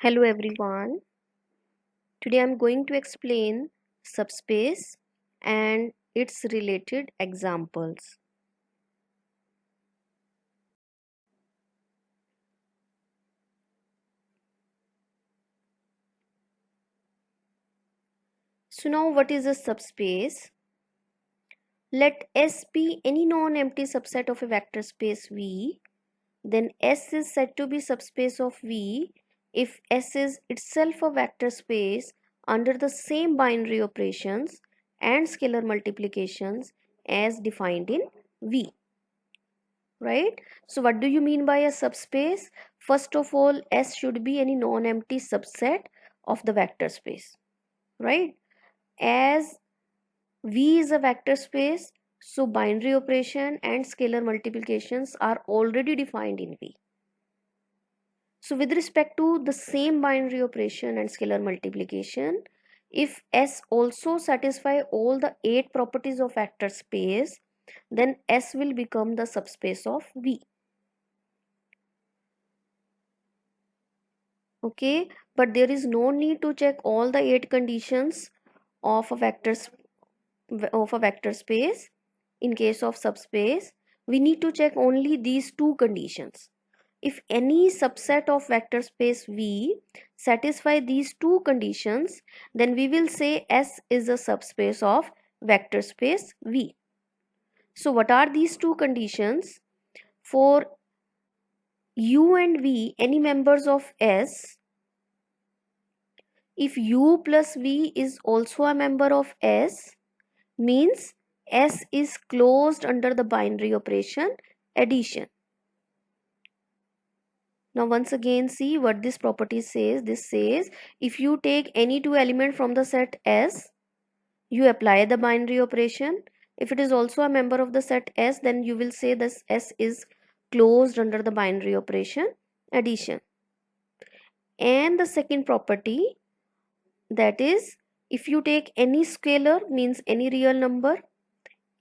Hello everyone. Today I'm going to explain subspace and its related examples. So now what is a subspace? Let S be any non-empty subset of a vector space V, then S is said to be subspace of V if S is itself a vector space under the same binary operations and scalar multiplications as defined in V. Right? So what do you mean by a subspace? First of all, S should be any non-empty subset of the vector space, right? As V is a vector space, so binary operation and scalar multiplications are already defined in V. So with respect to the same binary operation and scalar multiplication, if S also satisfy all the 8 properties of vector space, then S will become the subspace of V. Okay, but there is no need to check all the 8 conditions of a vector space. In case of subspace, we need to check only these two conditions. If any subset of vector space V satisfy these two conditions, then we will say S is a subspace of vector space V. So what are these two conditions? For U and V, any members of S, if U plus V is also a member of S, means S is closed under the binary operation addition. Now once again see what this property says. This says if you take any two element from the set S, you apply the binary operation. If it is also a member of the set S, then you will say this S is closed under the binary operation addition. And the second property, that is, if you take any scalar, means any real number,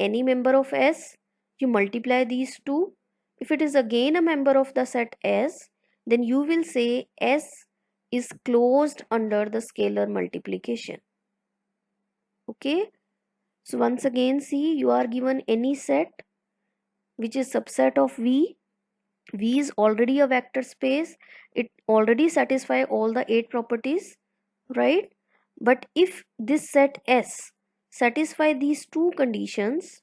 any member of S, you multiply these two. If it is again a member of the set S, then you will say S is closed under the scalar multiplication. Okay, so once again see, you are given any set which is subset of V. V is already a vector space, it already satisfies all the 8 properties, right? But if this set S satisfy these two conditions,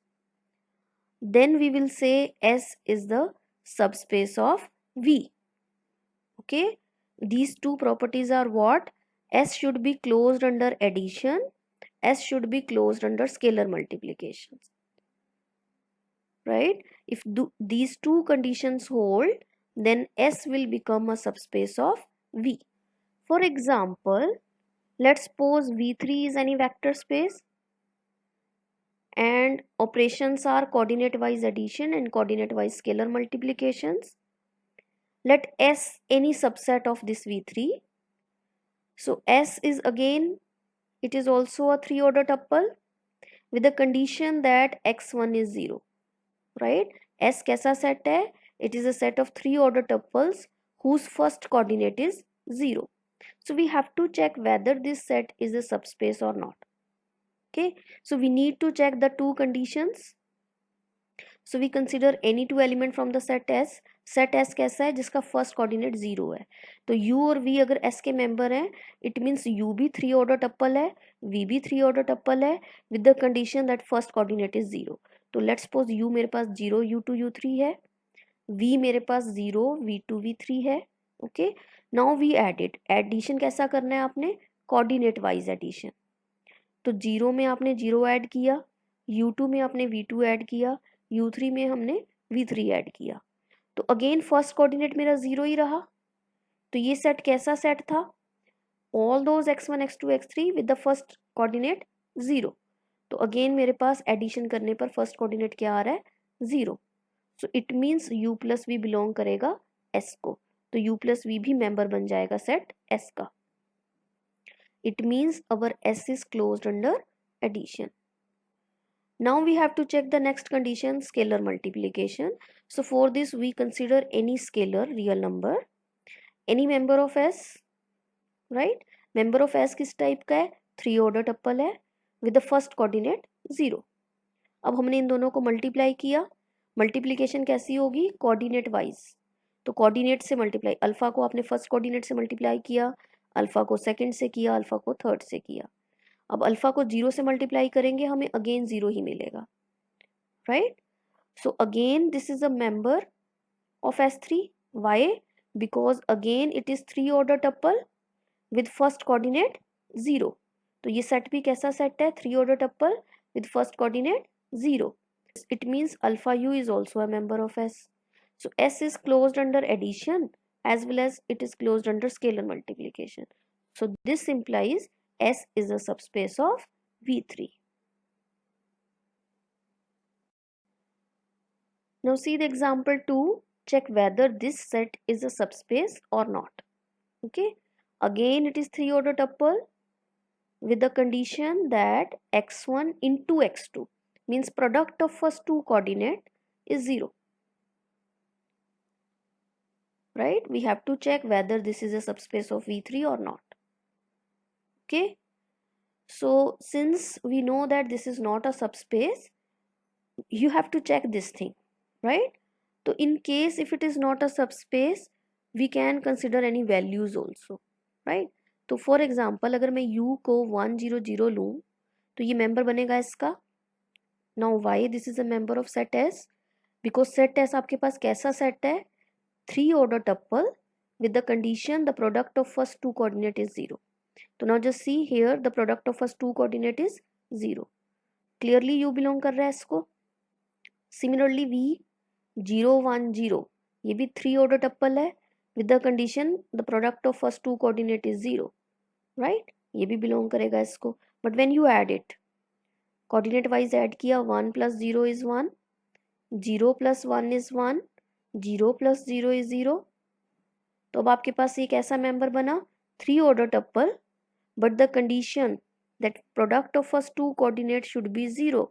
then we will say S is the subspace of V. Okay, these two properties are what? S should be closed under addition, S should be closed under scalar multiplications, right? If these two conditions hold, then S will become a subspace of V. For example, let's suppose V3 is any vector space and operations are coordinate wise addition and coordinate wise scalar multiplications. Let S any subset of this V3. So S is again, it is also a 3 order tuple with the condition that x1 is 0, right? S कैसा set है? It is a set of 3 order tuples whose first coordinate is 0. So we have to check whether this set is a subspace or not. Okay, so we need to check the two conditions. So we consider any two element from the set S. Set S कैसा है? जिसका first coordinate 0 है. तो U और V अगर S के member हैं, it means U भी 3 ऑर्डर टप्पल है, V भी 3 ऑर्डर टप्पल है, with the condition that first coordinate is 0. तो लेट्स सपोज U मेरे पास 0 U2 U3 है, V मेरे पास 0 V2 V3 है. Okay, now we added. Addition कैसा करना है आपने? Coordinate wise addition. तो 0 में आपने 0 ऐड किया, U2 में आपने V2 ऐड किया, U3 में हमने V3 ऐड किया. तो अगेन फर्स्ट कोऑर्डिनेट मेरा 0 ही रहा. तो ये सेट कैसा सेट था? All those x1 x2 x3 with the first coordinate 0. तो अगेन मेरे पास एडिशन करने पर फर्स्ट कोऑर्डिनेट क्या आ रहा है? 0. So it means u plus v belong करेगा s को. तो u प्लस वी भी मेंबर बन जाएगा सेट s का. It means our s is closed under addition. Now we have to check the next condition, scalar multiplication. So for this we consider any scalar real number, any member of S, right. Member of S किस type का है, 3 order टप्पल है with the first coordinate 0। अब हमने इन दोनों को multiply किया, multiplication कैसी होगी, कोऑर्डिनेट वाइज। तो कोऑर्डिनेट से मल्टीप्लाई, अल्फा को आपने फर्स्ट कोऑर्डिनेट से मल्टीप्लाई किया, अल्फा को सेकंड से किया, अल्फा को थर्ड से किया। अब अल्फा को 0 से मल्टीप्लाई करेंगे, हमें अगेन 0 ही मिलेगा, right. So again this is a member of S3. Why? Because again it is 3 order tuple with first coordinate 0. तो ये सेट भी कैसा सेट है, 3 order tuple with first coordinate 0. It means alpha u is also a member of S. So S is closed under addition as well as it is closed under scalar multiplication. So this implies S is a subspace of V3. Now see the example 2. Check whether this set is a subspace or not. Okay, again it is 3 order tuple with the condition that x1 into x2 means product of first two coordinate is 0, right. We have to check whether this is a subspace of V3 or not. Okay, so since we know that this is not a subspace, you have to check this thing, right. So in case if it is not a subspace, we can consider any values also, right. तो for example अगर मैं u को 1 0 0 लूँ तो ये member बनेगा इसका। Now why this is a member of set S, because set S आपके पास कैसा सेट है, 3 order tuple with the condition the product of first two coordinate is 0. तो now just see here the product of first two coordinate is 0. clearly u belong कर रहा है इसको। similarly v 0 1 0 ये भी 3 ऑर्डर टप्पल है with the condition the product of first two coordinate is 0, right, ये भी belong करेगा इसको। but when you add it, coordinate wise add किया, 1 plus 0 is 1, 0 plus 1 is 1, 0 plus 0 is 0। तो अब आपके पास एक ऐसा मेंबर बना 3 order tuple but the condition that product of first two coordinate should be 0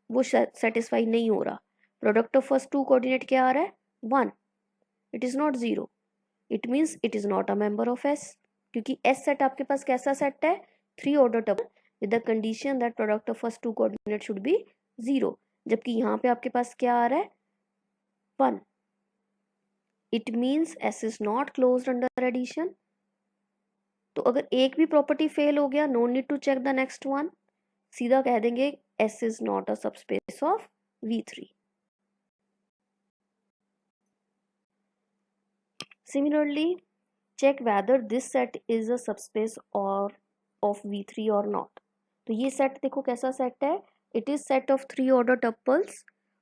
वो सेटिस्फाई नहीं हो रहा। Product of first two coordinate क्या आ रहा है, 1, it is not 0, it means it is not a member of S, क्योंकि S set आपके पास कैसा सेट है, 3 order tuple with the condition that product of first two coordinate should be 0, जबकि यहाँ पे आपके पास क्या आ रहा है, 1. It means S is not closed under addition. तो अगर एक भी प्रॉपर्टी फेल हो गया, no need to check the next one, सीधा कह देंगे S is not a subspace of V3. Similarly, check whether this set is a subspace or of V3 or not. तो ये सेट देखो कैसा सेट है, it is set of 3 order tuples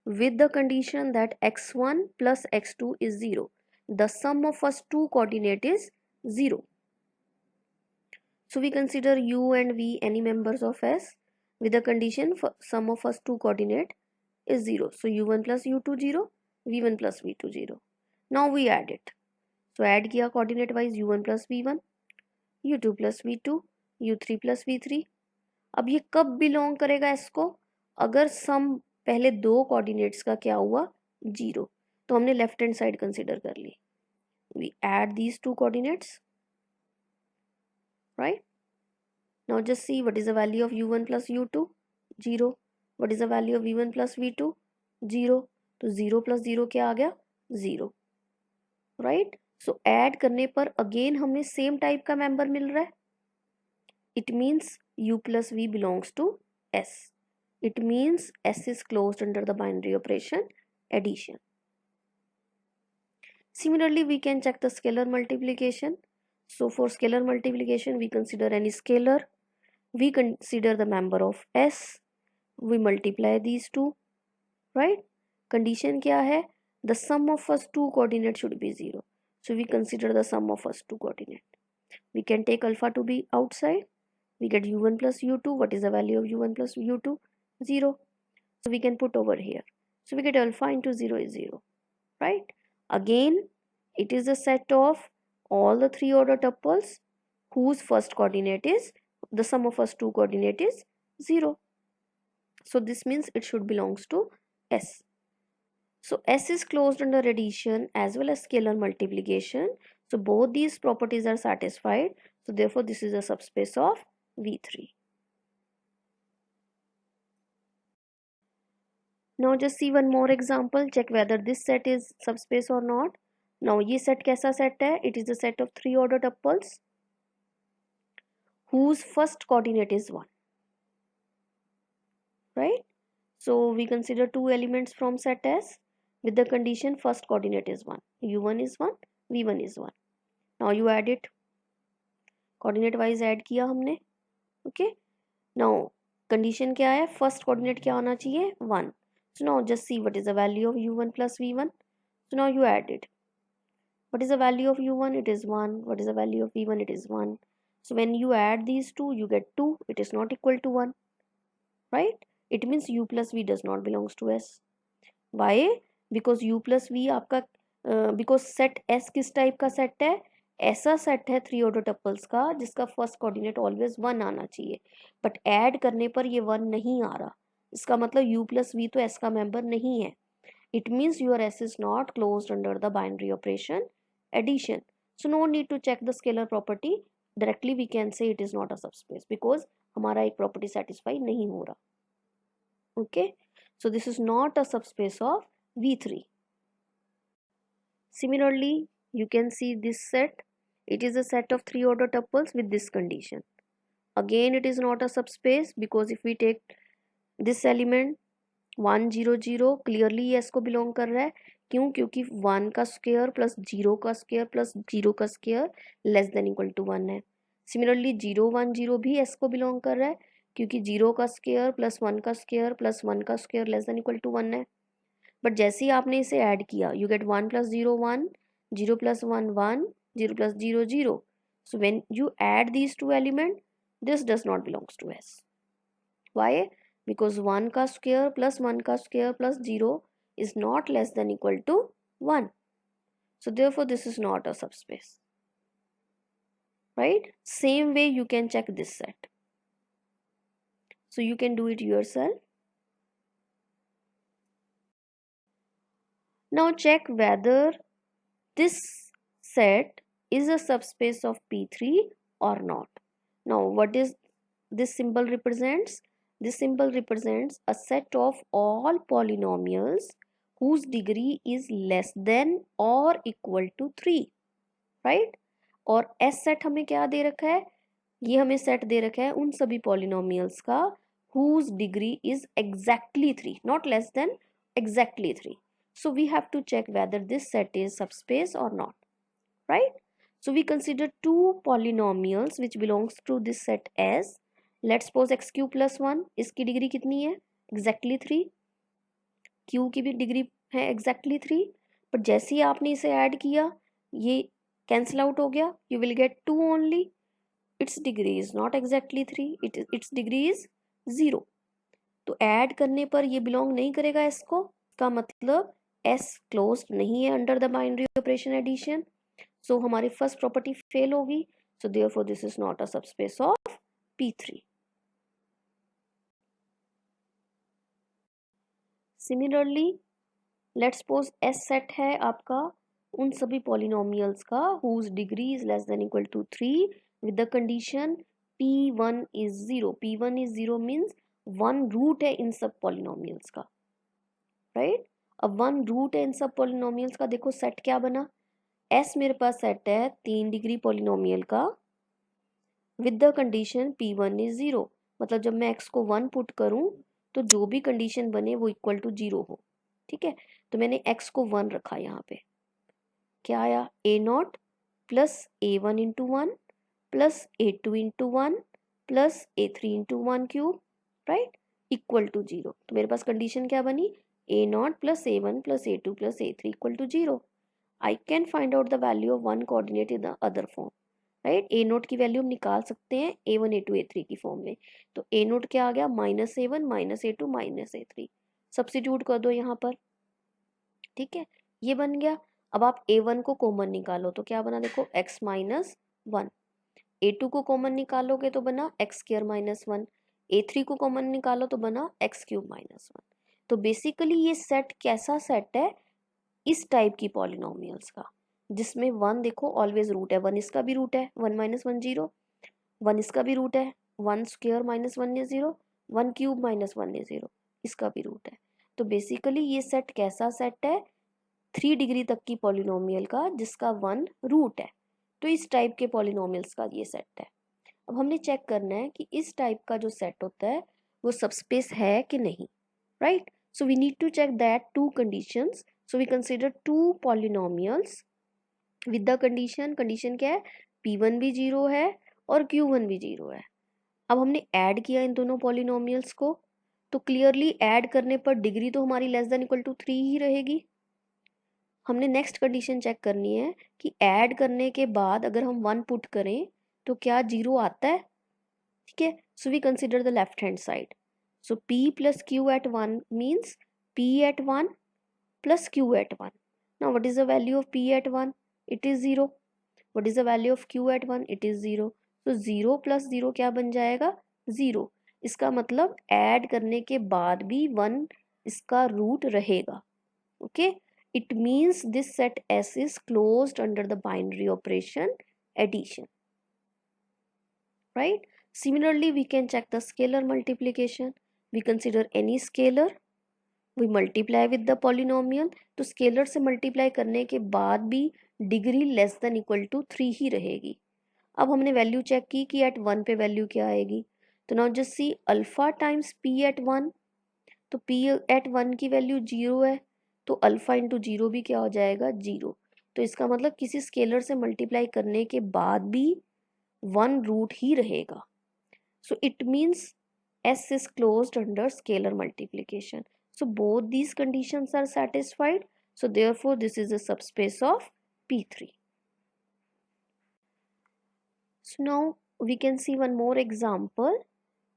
with the condition that x1 plus x2 is 0. The sum of first two coordinate is 0. So we consider u and v any members of S with the condition for sum of first two coordinate is 0. So u1 plus u2 0, v1 plus v2 0. Now we add it. So add किया coordinate wise u1 plus v1, u2 plus v2, u3 plus v3. अब ये कब belong करेगा इसको, अगर सम पहले दो coordinates का क्या हुआ, 0, तो हमने लेफ्ट हैंड साइड कंसिडर कर ली। We add these two coordinates, right. Now just see what is the value of u1 plus u2, 0, what is the value of v1 plus v2, 0, तो 0 प्लस 0 क्या आ गया, 0, राइट। सो add करने पर again हमें same type का member मिल रहा है, it means u plus v belongs to S. It means S is closed under the binary operation addition. Similarly, we can check the scalar multiplication. So for scalar multiplication, we consider any scalar. We consider the member of S. We multiply these two, right? Condition क्या है? The sum of first two coordinate should be 0. So we consider the sum of first two coordinate. We can take alpha to be outside. We get u1 plus u2. What is the value of u1 plus u2? 0. So we can put over here. So we get alpha into 0 is 0, right? Again, it is a set of all the 3 order tuples whose first coordinate is, the sum of first two coordinate is 0. So this means it should belongs to S. So S is closed under addition as well as scalar multiplication. So both these properties are satisfied. So therefore this is a subspace of V3. Now just see one more example, check whether this set is subspace or not. Now ये set कैसा set है? It is a set of 3 order tuples whose first coordinate is 1, right? So we consider two elements from set S with the condition first coordinate is 1. U1 is 1, V1 is 1. Now you add it. Coordinate wise add किया हमने. Okay. Now condition क्या है? First coordinate क्या होना चाहिए? 1. So now just see what is the value of U1 plus V1. So now you add it. What is the value of U1? It is 1. What is the value of V1? It is 1. So when you add these two, you get 2. It is not equal to 1. Right? It means U plus V does not belongs to S. Why? Because U plus V आपका because set S किस type का set है? ऐसा set है 3 order tuples का जिसका first coordinate always 1 आना चाहिए, बट ऐड करने पर ये 1 नहीं आ रहा. इसका मतलब U plus V तो S का मेंबर नहीं है. It means your S is not closed under the binary operation addition. So no need to check the scalar property. Directly we can say it is not a subspace because हमारा एक property satisfy नहीं हो रहा. Okay. So this is not a subspace of V3. Similarly, you can see this set. It is a set of 3 order tuples with this condition. Again, it is not a subspace because if we take this element 1 0 0, clearly ये S को belong कर रहा है. क्यों? क्योंकि 1 का square plus 0 का square plus 0 का square less than equal to 1 है. सिमिलरली 0 1 0 भी S को बिलोंग कर रहा है क्योंकि 0 का स्क्वायर प्लस 1 का स्क्वायर प्लस 1 का square less than equal to 1 है. बट जैसे ही आपने इसे ऐड किया, you get 1 plus 0 1, 0 plus 1 1, 0 plus 0 0. So when you add these two elements, this does not belongs to S. Why? Because 1 का square plus 1 का square plus 0 is not less than equal to 1. So therefore this is not a subspace. Right? Same way you can check this set. So you can do it yourself. Now check whether this set is a subspace of P3 or not. Now what is this symbol represents? This symbol represents a set of all polynomials whose degree is less than or equal to 3. Right? और S set हमें क्या दे रखा है? ये हमें set दे रखा है उन सभी पॉलिनोमियल्स का whose degree is exactly 3, not less than, exactly 3. So we have to check whether this set is subspace or not. Right? So we consider two polynomials which belongs to this set as, let's suppose x cube plus 1, इसकी degree कितनी है? Exactly 3. q की भी degree है exactly 3. पर जैसे ही आपने इसे ऐड किया, ये कैंसिल आउट हो गया, you will get 2 only. Its degree is not exactly 3, its degree is 0. तो ऐड करने पर ये बिलोंग नहीं करेगा s को, का मतलब s क्लोज्ड नहीं है under the binary operation addition. So हमारी फर्स्ट प्रॉपर्टी फेल होगी. So therefore this is not a subspace of P3. Similarly let's suppose S set है आपका उन सभी पॉलिनोमियल्स का whose degree is less than equal to 3 with the condition P1 is 0. P1 is 0 means one root है इन सब polynomials का. Right? अब वन रूट है इन सब पॉलिनोमियल्स का. देखो सेट क्या बना? S मेरे पास सेट है 3 डिग्री पॉलिनोमियल का with the condition P1 is 0. मतलब जब मैं x को 1 पुट करूं तो जो भी कंडीशन बने वो इक्वल टू 0 हो. ठीक है, तो मैंने x को 1 रखा. यहाँ पे क्या आया? a0 plus a1 into 1 plus a2 into 1 plus a3 into 1 cube, right, equal to 0. तो मेरे पास कंडीशन क्या बनी? a0 plus a1 plus a2 plus a3 equal to 0. I can find out the value of one coordinate in the other form. Right, a0 की value हम निकाल सकते हैं a1 a2 a3 की फॉर्म में. तो a0 क्या आ गया? Minus a1 minus a2 minus a3. Substitute कर दो यहाँ पर. ठीक है, ये बन गया. अब आप a1 को कॉमन निकालो तो क्या बना? देखो x माइनस 1. a2 को कॉमन निकालोगे तो बना x स्क्वायर माइनस 1. a3 को कॉमन निकालो तो बना x क्यूब माइनस 1. तो बेसिकली ये सेट कैसा सेट है? इस टाइप की पॉलिनोमियल्स का जिसमें 1 देखो ऑलवेज रूट है, 1 इसका भी रूट है, 1 माइनस 1 0, 1 इसका भी रूट है, 1 square minus 1 is 0, 1 cube minus 1 is 0, इसका भी रूट है। तो बेसिकली ये सेट कैसा सेट है, 3 डिग्री तक की पॉलिनोमियल का जिसका 1 रूट है। तो इस टाइप के पॉलिनोमियल्स का ये सेट है। अब हमने चेक करना है कि इस टाइप का जो सेट होता है वो सबस्पेस है कि नहीं, right. So we need to check that two conditions. So we consider two polynomials with the condition क्या है, p1 भी 0 है और q1 भी 0 है। अब हमने ऐड किया इन दोनों पॉलिनोमियल्स को, तो क्लियरली ऐड करने पर डिग्री तो हमारी लेस देन इक्वल टू 3 ही रहेगी। हमने नेक्स्ट कंडीशन चेक करनी है कि ऐड करने के बाद अगर हम 1 पुट करें तो क्या 0 आता है, ठीक है। So we consider the left hand side. So p plus q at 1 means p at 1 plus q at 1। Now what is the value of p at 1, it is 0। What is the value of q at 1, it is 0। तो 0 plus 0 क्या बन जाएगा, 0। इसका मतलब add करने के बाद भी 1 इसका रूट रहेगा, okay. It means this set S is closed under the binary operation addition, right? Similarly, we can check the scalar multiplication. We consider any scalar, we multiply with the polynomial. तो scalar से multiply करने के बाद भी degree less than equal to 3 ही रहेगी। अब हमने वैल्यू चेक की कि एट 1 पे वैल्यू क्या आएगी, तो now just see alpha times p at 1, तो p एट 1 की वैल्यू 0 है, तो अल्फा इंटू 0 भी क्या हो जाएगा, 0। तो इसका मतलब किसी स्केलर से मल्टीप्लाई करने के बाद भी 1 रूट ही रहेगा। सो it means s is closed under scalar multiplication. So both these conditions are satisfied. So therefore this is a subspace of P3. So now we can see one more example.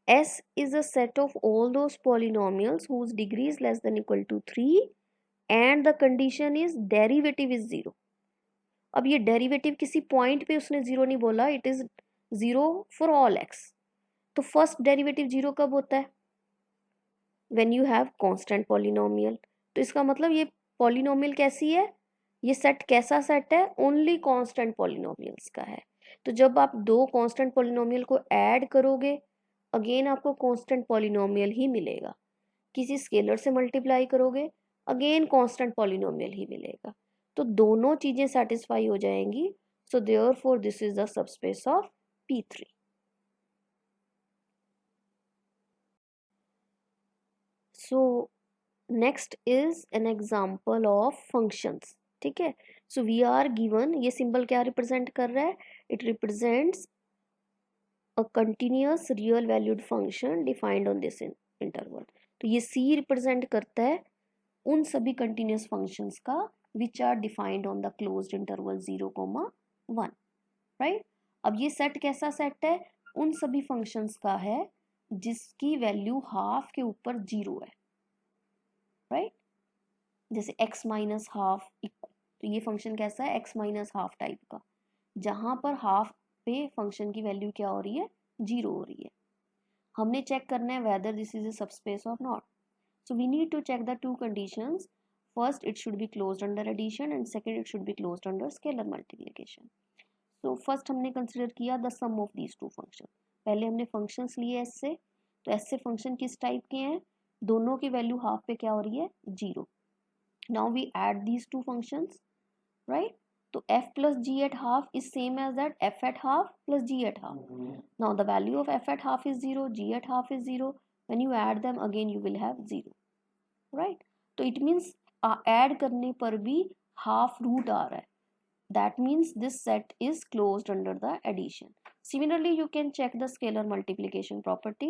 S is a set of all those polynomials whose degree is less than equal to 3 and the condition is derivative is 0. अब ये derivative किसी point पे उसने 0 नहीं बोला, it is 0 for all x। तो first derivative 0 कब होता है, when you have constant polynomial. तो इसका मतलब ये पॉलिनोमियल कैसी है, ये सेट कैसा सेट है, ओनली कांस्टेंट पॉलिनोमियल्स का है। तो जब आप दो कांस्टेंट पॉलिनोमियल को ऐड करोगे अगेन आपको कांस्टेंट पॉलिनोमियल ही मिलेगा, किसी स्केलर से मल्टीप्लाई करोगे अगेन कांस्टेंट पॉलिनोमियल ही मिलेगा। तो दोनों चीजें सेटिस्फाई हो जाएंगी। सो therefore this is the subspace of P3। So next is an example of functions, ठीक है। सो वी आर गिवन, ये सिंबल क्या रिप्रेजेंट कर रहा है, it represents a continuous real valued function defined on this interval. तो ये C represent करता है उन सभी कंटिन्यूअस फंक्शंस का which are defined on the closed interval 0,1, right. अब ये सेट कैसा सेट है, उन सभी फंक्शंस का है जिसकी वैल्यू हाफ के ऊपर 0 है, राइट। जैसे x माइनस हाफ, तो ये फंक्शन कैसा है, x माइनस हाफ टाइप का, जहां पर हाफ पे फंक्शन की वैल्यू क्या हो रही है, 0 हो रही है। हमने चेक करना है whether this is a subspace or not. So we need to check the two conditions. First, it should be closed under addition and second, it should be closed under scalar multiplication. So first हमने consider किया the sum of these two functions. पहले हमने functions लिए S से, तो S से function किस type के हैं, दोनों की value half पे क्या हो रही है, 0. Now we add these two functions, right? So f plus g at half is same as that f at half plus g at half. Now the value of f at half is 0, g at half is 0. When you add them again you will have 0, right? तो it means add करने पर भी half root आ रहा है. That means this set is closed under the addition. Similarly you can check the scalar multiplication property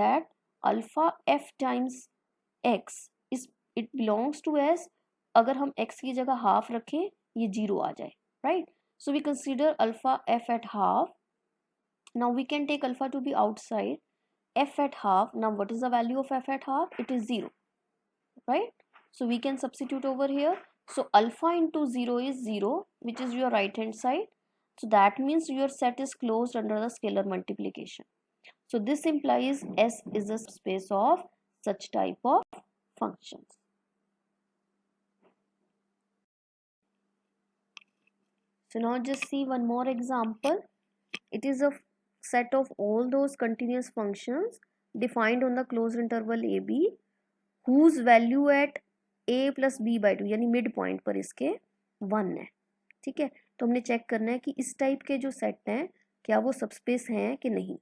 that alpha f times x is it belongs to S. अगर हम x की जगह half रखें ये 0 आ जाए, right? So we consider alpha f at half. Now we can take alpha to be outside. F at half, now what is the value of f at half, it is 0, right? So we can substitute over here. So alpha into 0 is 0, which is your right hand side. So that means your set is closed under the scalar multiplication. So this implies S is a space of such type of functions. So now just see one more example. It is a set of all those continuous functions defined on the closed interval a b whose value at a plus b by 2 यानी mid point पर इसके 1 है. ठीक है, तो हमने check करना है कि इस टाइप के जो सेट हैं क्या वो सबस्पेस हैं कि नहीं.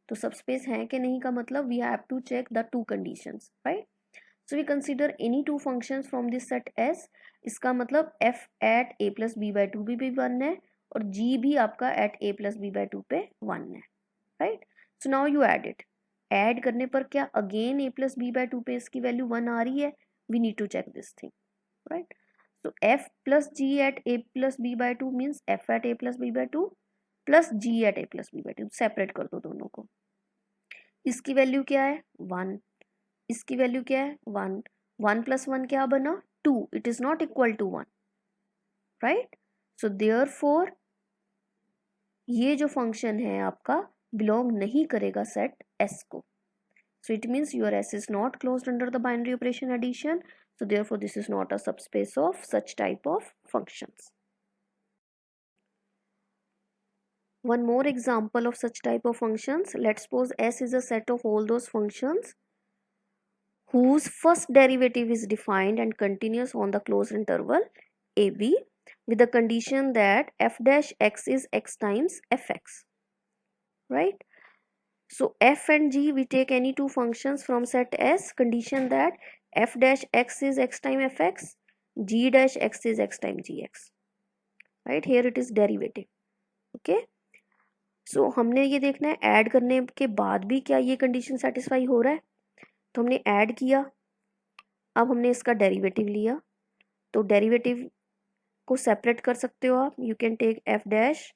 तो सबस्पेस हैं कि नहीं का मतलब we have to check the two conditions, right. So we consider any two functions from this set S. इसका मतलब f at a plus b by two भी 1 है और g भी आपका at a plus b by two पे 1 है, right. So now you add it. Add करने पर क्या again a plus b by two पे इसकी वैल्यू 1 आ रही है. We need to check this thing, right. So f plus g at a plus b by two means f at a plus b by two plus g at a plus b by two. Separate कर दो दोनों को. इसकी value क्या है 1, इसकी value क्या है 1. 1 प्लस 1 क्या बना 2. It is not equal to 1, right. So therefore ये जो फंक्शन है आपका बिलोंग नहीं करेगा सेट S को. So it means your S is not closed under the binary operation addition. So therefore this is not a subspace of such type of functions. One more example of such type of functions. Let's suppose S is a set of all those functions whose first derivative is defined and continuous on the closed interval AB with the condition that f dash x is x times fx, right. So f and g, we take any two functions from set S, condition that f dash x is x time fx, g dash x is x time gx, right. Here it is derivative. Okay. So हमने ये देखना है add करने के बाद भी क्या ये कंडीशन सेटिस्फाई हो रहा है. तो हमने ऐड किया, अब हमने इसका डेरिवेटिव लिया. तो डेरिवेटिव को सेपरेट कर सकते हो आप. You can take f dash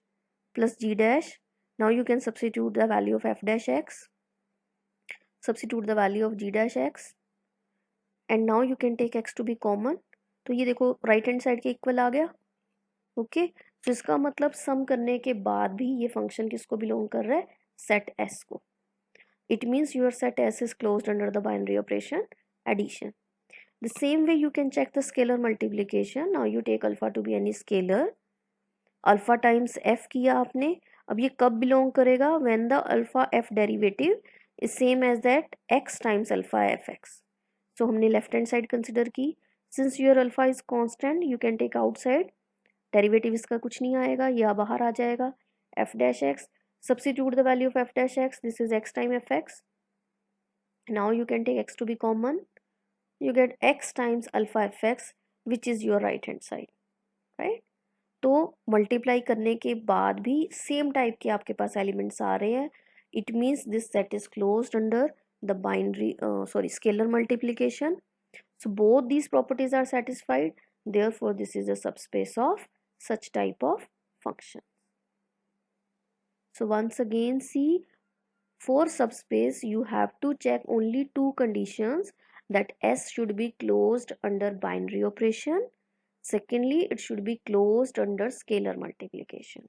plus g dash. Now you can substitute the value of f dash x, substitute the value of g dash x, and now you can take x to be common. तो ये देखो right hand side के equal आ गया. Okay, तो इसका मतलब सम करने के बाद भी ये फंक्शन किसको बिलोंग कर रहा है सेट S को. It means your set S is closed under the binary operation addition. The same way you can check the scalar multiplication. Now you take alpha to be any scalar. Alpha times f किया आपने. अब ये कब belong करेगा when the alpha f derivative is same as that x times alpha fx. So हमने left hand side consider की. Since your alpha is constant you can take outside. Derivative इसका कुछ नहीं आएगा, यह बाहर आ जाएगा. f dash x, substitute the value of f dash x. This is x time fx. Now you can take x to be common. you get x times alpha fx which is your right hand side, right. तो multiply करने के बाद भी same type के आपके पास elements आ रहे हैं. It means this set is closed under the binary scalar multiplication. So both these properties are satisfied. Therefore this is a subspace of such type of function. So once again see, for subspace you have to check only two conditions, that S should be closed under binary operation. Secondly, it should be closed under scalar multiplication,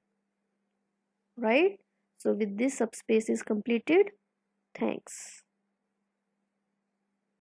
right. So with this subspace is completed. Thanks.